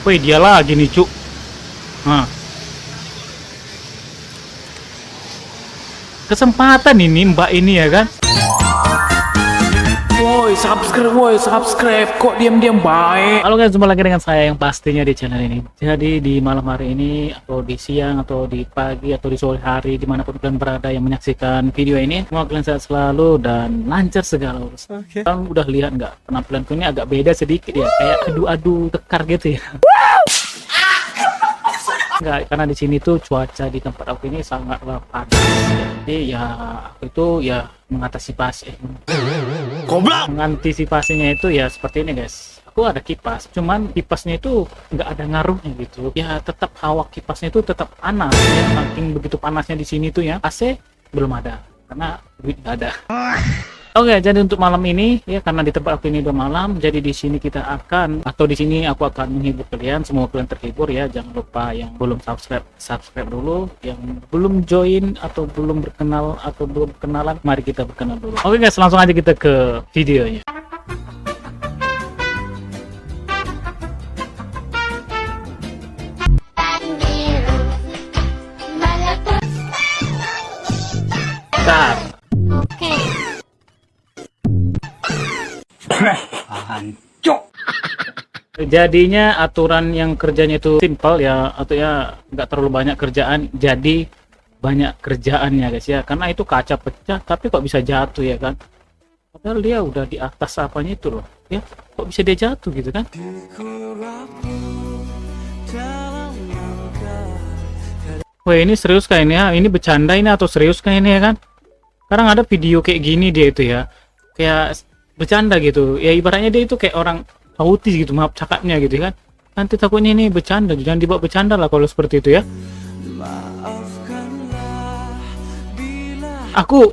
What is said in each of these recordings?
Wih, dia lagi nih, Cuk. Nah, kesempatan ini Mbak ini ya kan. Woi, subscribe. Kok diam-diam baik? Halo guys, jumpa lagi dengan saya yang pastinya di channel ini. Jadi di malam hari ini, atau di siang, atau di pagi, atau di sore hari, dimanapun kalian berada yang menyaksikan video ini, semoga kalian sehat selalu dan lancar segala urusan. Kalian udah lihat nggak penampilanku ini agak beda sedikit ya, kayak adu-adu tekar gitu ya. Enggak, karena di sini tuh cuaca di tempat aku ini sangatlah panas. Jadi ya aku itu ya mengantisipasinya itu ya seperti ini guys. Aku ada kipas, cuman kipasnya itu nggak ada ngaruhnya gitu. Ya tetap hawa kipasnya itu tetap panas. Ya, saking begitu panasnya di sini tuh ya. AC belum ada karena duit nggak ada. Oke, jadi untuk malam ini ya, karena di tempat aku ini udah malam, jadi di sini kita akan, atau di sini aku akan menghibur kalian. Semoga kalian terhibur ya. Jangan lupa yang belum subscribe dulu, yang belum join atau belum berkenal atau belum kenalan, mari kita berkenal dulu. Oke guys, langsung aja kita ke videonya. Start. Jadinya aturan yang kerjanya itu simple ya, atau ya nggak terlalu banyak kerjaan, jadi banyak kerjaannya guys ya. Karena itu kaca pecah tapi kok bisa jatuh ya kan, padahal dia udah di atas apanya itu loh ya, kok bisa dia jatuh gitu kan. Wah, ini serius kayak ini ya, ini bercanda ini atau serius kayak ini ya kan. Sekarang ada video kayak gini dia itu ya, kayak bercanda gitu ya, ibaratnya dia itu kayak orang autis gitu, maaf cakapnya gitu kan. Nanti takutnya ini bercanda, jangan dibawa bercanda lah kalau seperti itu ya. Aku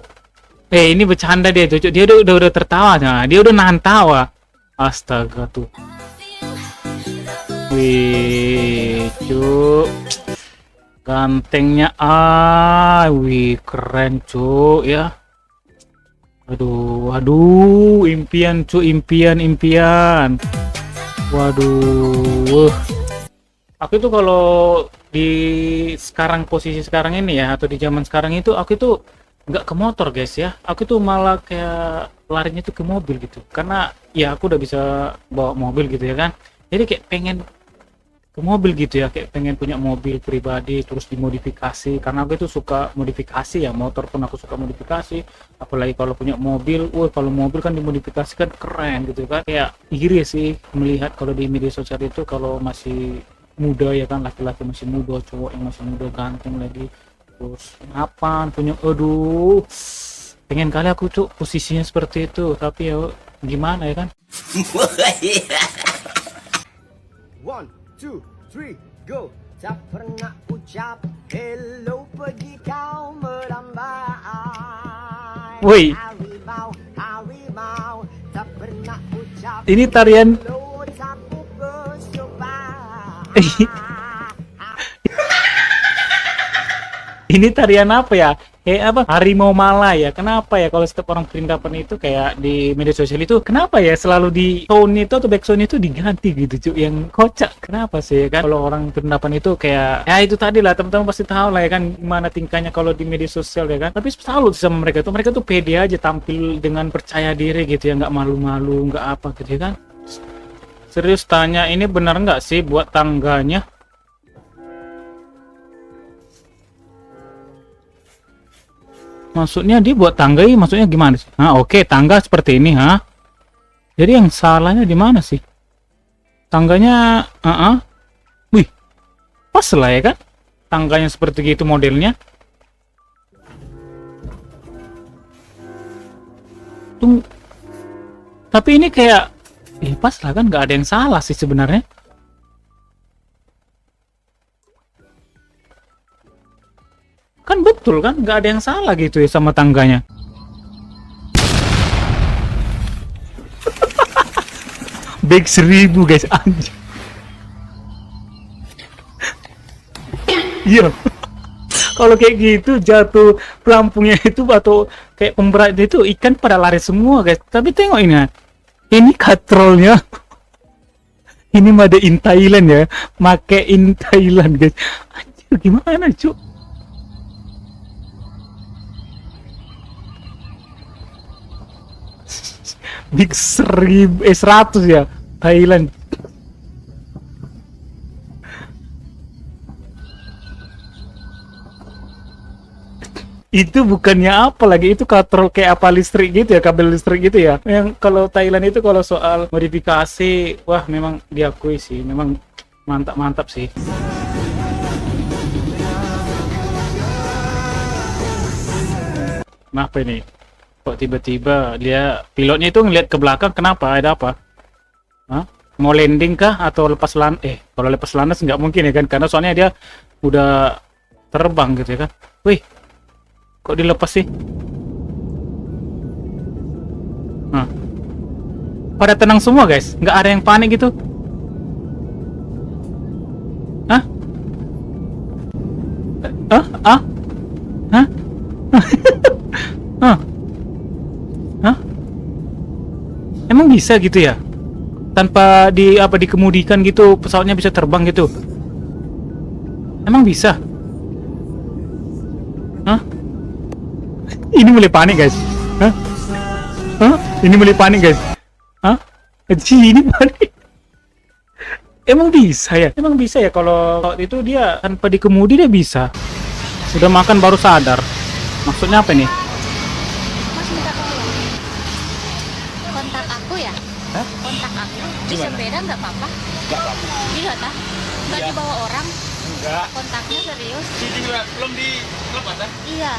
ini bercanda dia itu, dia udah tertawa, nah dia udah nahan tawa. Astaga tuh, wih cuk, gantengnya, wih keren cuk ya. Waduh, impian cu, impian. Waduh, aku itu kalau di posisi sekarang ini ya, atau di zaman sekarang itu, aku itu nggak ke motor guys ya, aku itu malah kayak larinya itu ke mobil gitu, karena ya aku udah bisa bawa mobil gitu ya kan. Jadi kayak pengen ke mobil gitu ya, kayak pengen punya mobil pribadi terus dimodifikasi, karena aku itu suka modifikasi ya, motor pun aku suka modifikasi, apalagi kalau punya mobil. Kalau mobil kan dimodifikasi kan keren gitu kan, kayak iri sih melihat kalau di media sosial itu, kalau masih muda ya kan, laki-laki masih muda, cowok yang masih muda ganteng lagi, terus mapan punya, aduh pengen kali aku tuh posisinya seperti itu, tapi ya gimana ya kan. 1, 2, 3, go. Tak pernah ucap hello pergi kau melambai. Woi, harimau tak pernah ucap ini tarian hello, takut bercoba. ini tarian apa ya, apa, harimau Malaya. Kenapa ya kalau setiap orang perindapan itu kayak di media sosial itu, kenapa ya selalu di tone itu atau backsound itu diganti gitu cuy, yang kocak. Kenapa sih ya kan, kalau orang perindapan itu kayak ya itu tadi lah, teman-teman pasti tahu lah ya kan gimana tingkahnya kalau di media sosial ya kan. Tapi salut sama mereka tuh pede aja, tampil dengan percaya diri gitu ya, nggak malu-malu, nggak apa gitu ya kan. Serius tanya, ini benar nggak sih buat tangganya? Maksudnya dia buat tangga ini, maksudnya gimana sih? Oke, tangga seperti ini, jadi yang salahnya di mana sih? Tangganya, wih, pas lah ya kan? Tangganya seperti gitu modelnya. Tapi ini kayak, pas lah kan, nggak ada yang salah sih sebenarnya. Kan betul kan, nggak ada yang salah gitu ya sama tangganya. Bag 1000 guys, anjir. Iya. Kalau kayak gitu jatuh pelampungnya itu, atau kayak pemberat itu, ikan pada lari semua guys. Tapi tengok ini katrolnya. Ini made in Thailand ya, make in Thailand guys. Anjir gimana cuk? Big 100 ya Thailand. Itu bukannya apa lagi, itu katrol kayak apa listrik gitu ya, kabel listrik gitu ya. Yang kalau Thailand itu kalau soal modifikasi, wah memang diakui sih, memang mantap sih. Kenapa ini? Kok tiba-tiba dia pilotnya itu ngeliat ke belakang, kenapa? Ada apa? Hah? Mau landing kah atau lepas kalau lepas landas nggak mungkin ya kan, karena soalnya dia udah terbang gitu ya kan. Wih, kok dilepas sih? Nah, pada tenang semua guys, nggak ada yang panik gitu. Hah? Hah? Hah? Hah? Hah? Hah? Emang bisa gitu ya? Tanpa dikemudikan gitu pesawatnya bisa terbang gitu? Emang bisa? Hah? Ini mulai panik guys. Hah? Hah? Ini mulai panik guys. Hah? Ini panik. Emang bisa ya? Emang bisa ya kalau itu dia tanpa dikemudi dia bisa. Sudah makan baru sadar. Maksudnya apa nih? Mas minta tolong. Kontak aku ya? Hah? Kontak aku. Bisa beda nggak apa-apa? Nggak apa-apa. Iya tak? Nggak Iya. dibawa orang? Enggak. Kontaknya serius? Belum dilepas ya? Iya.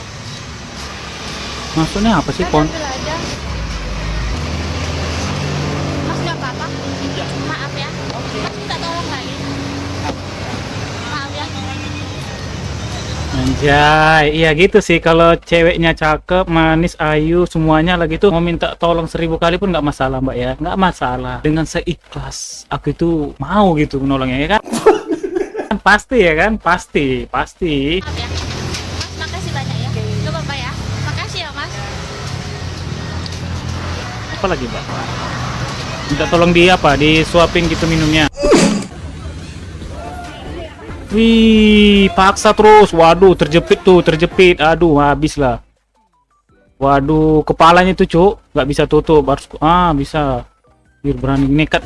Maksudnya apa sih Mas kon? ambil aja. Mas nggak apa-apa? Iya. Maaf ya. Mas minta tolong lagi. Maaf ya. Anjay, iya gitu sih kalau ceweknya cakep, manis, ayu, semuanya lagi tuh mau minta tolong 1000 kali pun nggak masalah mbak ya, nggak masalah. Dengan seikhlas aku itu mau gitu menolongnya ya kan? Kan pasti ya kan, pasti. Maaf ya. Mas makasih banyak ya. Nggak apa-apa ya. Makasih ya mas. Apa lagi mbak? Minta tolong disuapin gitu minumnya. Wih, paksa terus. Waduh, terjepit. Aduh, habis lah. Waduh, kepalanya tuh, Cuk. Nggak bisa tutup. Harus bisa. Biar berani nekat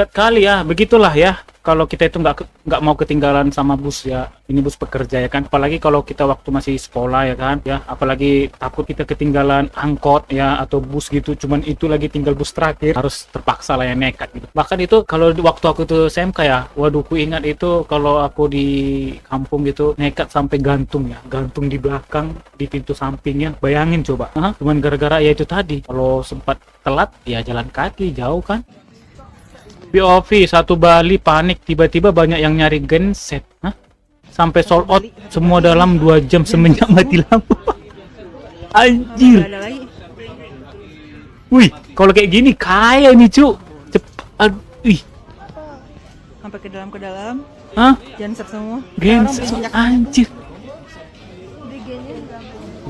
kali ya. Begitulah ya. Kalau kita itu nggak mau ketinggalan sama bus ya. Ini bus pekerja ya kan. Apalagi kalau kita waktu masih sekolah ya kan. Ya, apalagi takut kita ketinggalan angkot ya atau bus gitu. Cuman itu lagi tinggal bus terakhir. Harus terpaksa lah ya nekat gitu. Bahkan itu kalau waktu aku tuh SMK ya. Waduh, ku ingat itu kalau aku di kampung gitu nekat sampai gantung ya. Gantung di belakang di pintu sampingnya. Bayangin coba. Cuman gara-gara ya itu tadi. Kalau sempat telat ya jalan kaki jauh kan. POV satu Bali panik tiba-tiba banyak yang nyari genset. Sampai sold out semua dalam 2 jam semenjak mati lampu. Anjir. Wih, kalau kayak gini kaya nih cu. Cepat. Wih. Sampai ke dalam Hah? genset semua. Genset anjir.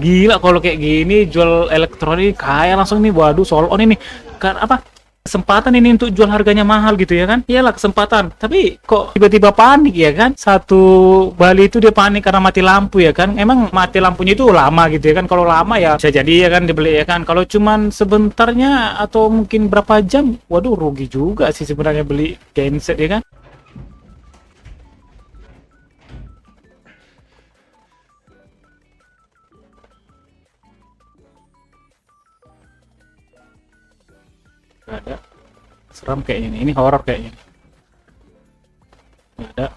Gila kalau kayak gini jual elektronik kaya langsung nih. Waduh, sold out ini. Karena apa? Kesempatan ini untuk jual harganya mahal gitu ya kan. Iyalah kesempatan, tapi kok tiba-tiba panik ya kan. Satu Bali itu dia panik karena mati lampu ya kan. Emang mati lampunya itu lama gitu ya kan. Kalau lama ya bisa jadi ya kan dibeli ya kan. Kalau cuman sebentarnya atau mungkin berapa jam, waduh rugi juga sih sebenarnya beli genset ya kan. Gak ada. Seram kayaknya ini horor kayaknya. Gak ada.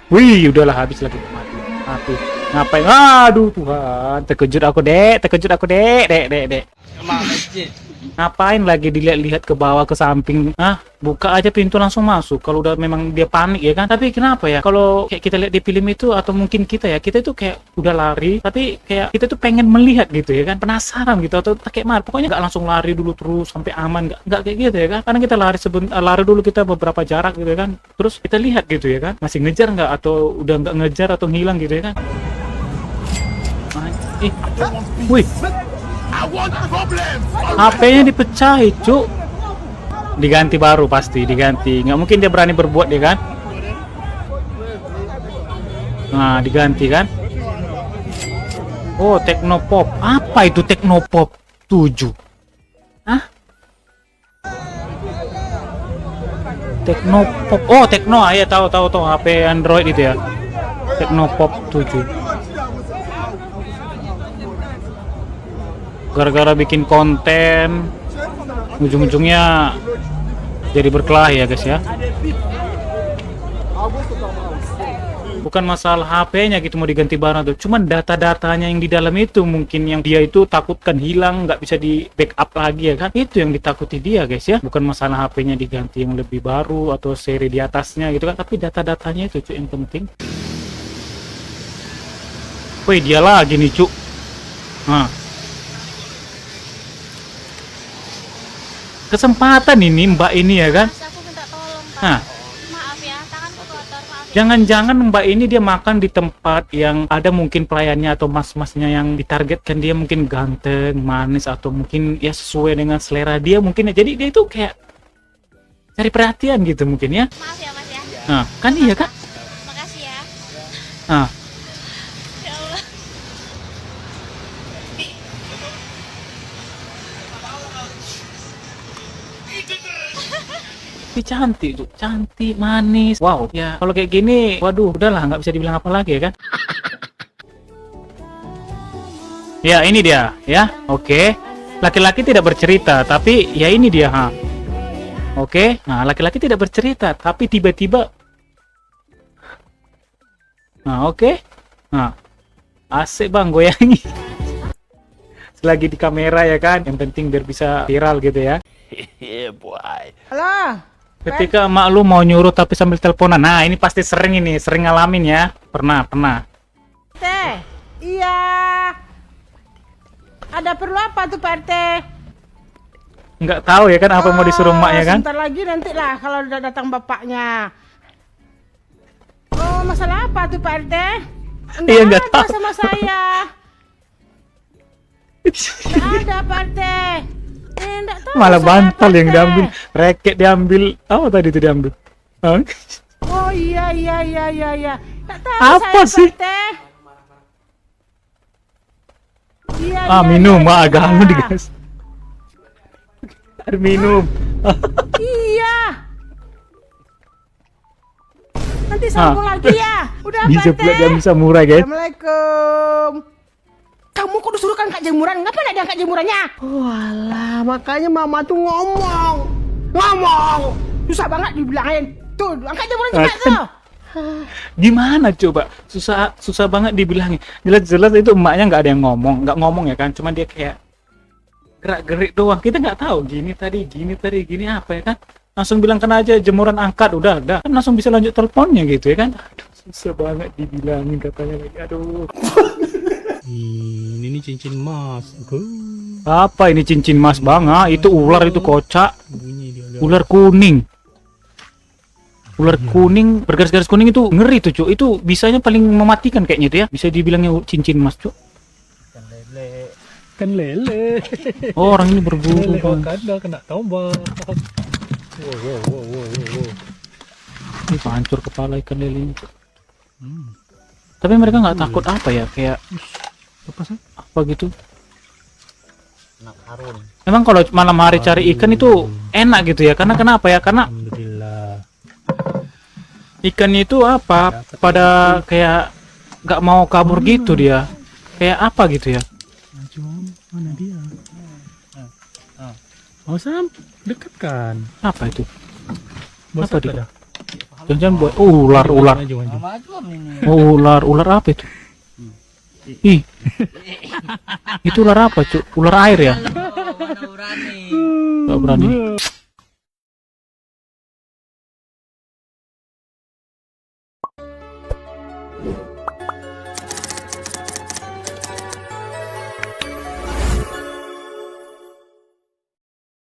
Wih, udahlah habis lagi mati. Ngapain? Aduh Tuhan, terkejut aku dek. Dek. Ngapain lagi dilihat-lihat ke bawah ke samping? Buka aja pintu langsung masuk. Kalau udah memang dia panik ya kan. Tapi kenapa ya? Kalau kayak kita lihat di film itu atau mungkin kita itu kayak udah lari, tapi kayak kita tuh pengen melihat gitu ya kan, penasaran gitu atau kayak mana? Pokoknya nggak langsung lari dulu terus sampai aman, nggak kayak gitu ya kan? Karena kita lari dulu kita beberapa jarak gitu ya kan. Terus kita lihat gitu ya kan, masih ngejar nggak atau udah nggak ngejar atau ngilang gitu ya kan? Wih. HP-nya dipecahin, Cuk. Diganti baru pasti, diganti. Nggak mungkin dia berani berbuat dia kan? Nah, diganti kan? Oh, Teknopop. Apa itu Teknopop 7? Hah? Teknopop. Oh, Tekno. Ah, ya tahu HP Android itu ya. Teknopop 7. Gara-gara bikin konten ujung-ujungnya jadi berkelahi ya guys ya. Bukan masalah HP-nya gitu mau diganti barang tuh, cuman data-datanya yang di dalam itu mungkin yang dia itu takutkan hilang, nggak bisa di backup lagi ya kan, itu yang ditakuti dia guys ya. Bukan masalah HP-nya diganti yang lebih baru atau seri di atasnya gitu kan, tapi data-datanya itu cuy yang penting. Wih, dia lagi nih cuk. Nah, kesempatan ini mbak ini ya kan. Mas, aku minta tolong, Pak. Nah, Maaf ya, tanganku kotor, maaf ya. jangan-jangan mbak ini dia makan di tempat yang ada mungkin pelayannya atau mas-masnya yang ditargetkan dia mungkin ganteng, manis, atau mungkin ya sesuai dengan selera dia mungkin ya. Jadi dia itu kayak cari perhatian gitu mungkin ya. Maaf ya, Mas ya. Nah, kan iya kan? Makasih ya. Nah, Ya Allah. tapi cantik tuh, cantik, manis. Wow, ya kalau kayak gini, waduh, udahlah nggak bisa dibilang apa lagi ya kan? Ya ini dia, ya, oke. Laki-laki tidak bercerita, tapi ya ini dia, ha. Oke, nah laki-laki tidak bercerita, tapi tiba-tiba, nah oke, nah asik bang goyangi. Selagi di kamera ya kan, yang penting biar bisa viral gitu ya. Halo. Ketika emak lu mau nyuruh tapi sambil teleponan, nah ini pasti sering ini, sering ngalamin ya, pernah. Teh. Iya. Ada perlu apa tuh Pak RT? Nggak tahu ya kan apa mau disuruh emak ya kan? Sebentar lagi nanti lah kalau udah datang bapaknya. Oh, masalah apa tuh Pak RT? Iya, nggak ada tahu. sama saya. Nggak ada Pak RT. Nggak tahu Malah saya, bantal Pak yang RT. diambil, reket diambil, apa tadi itu diambil? Hah? Oh iya. Nggak tahu Apa saya, sih? Pak RT. Iya, Minum, iya. agak anu digas. Air minum. Iya. Nanti sambung lagi ya. Udah Bisa Pak pula RT. diambil samurai guys. Assalamualaikum. Kamu kok disuruh angkat jemuran? Ngapa nggak diangkat jemurannya? Walah, makanya mama tuh ngomong. Susah banget dibilangin. Tuh, angkat jemuran Ah, cepat tuh. Gimana coba? Susah banget dibilangin. Jelas-jelas itu emaknya nggak ada yang nggak ngomong ya kan? Cuma dia kayak gerak-gerik doang. Kita nggak tahu gini tadi, gini apa ya kan? Langsung bilang kena aja jemuran angkat, udah. Kan langsung bisa lanjut teleponnya gitu ya kan? Aduh, susah banget dibilangin katanya lagi. Aduh. Ini cincin emas. Apa ini cincin mas bang? Ah, itu ular itu kocak. Bunyi dia. Ular kuning. Ular kuning, bergaris-garis kuning itu ngeri tuh cuk. Itu bisanya paling mematikan kayaknya itu ya. Bisa dibilangnya cincin emas cuk. Kan lele. Oh, orang ini berburu Lele bang. Wakanda kena tombak. Wow. Ini hancur kepala ikan lele ini. Cuk. Tapi mereka nggak takut apa ya? Kayak Apa sih? apa gitu? Emang kalau malam hari cari ikan itu enak gitu ya? Karena kenapa ya? Karena Alhamdulillah. ikannya itu apa? Pada kayak nggak mau kabur gitu dia. Kayak apa gitu ya? Mana dia? Oh Sam, dekat kan? Apa itu? Bos Apa dia? ada? Jangan buat ular. Maju. Oh, ular apa itu? Ih. Itu ular apa, Cuk? Ular air ya? Gak berani.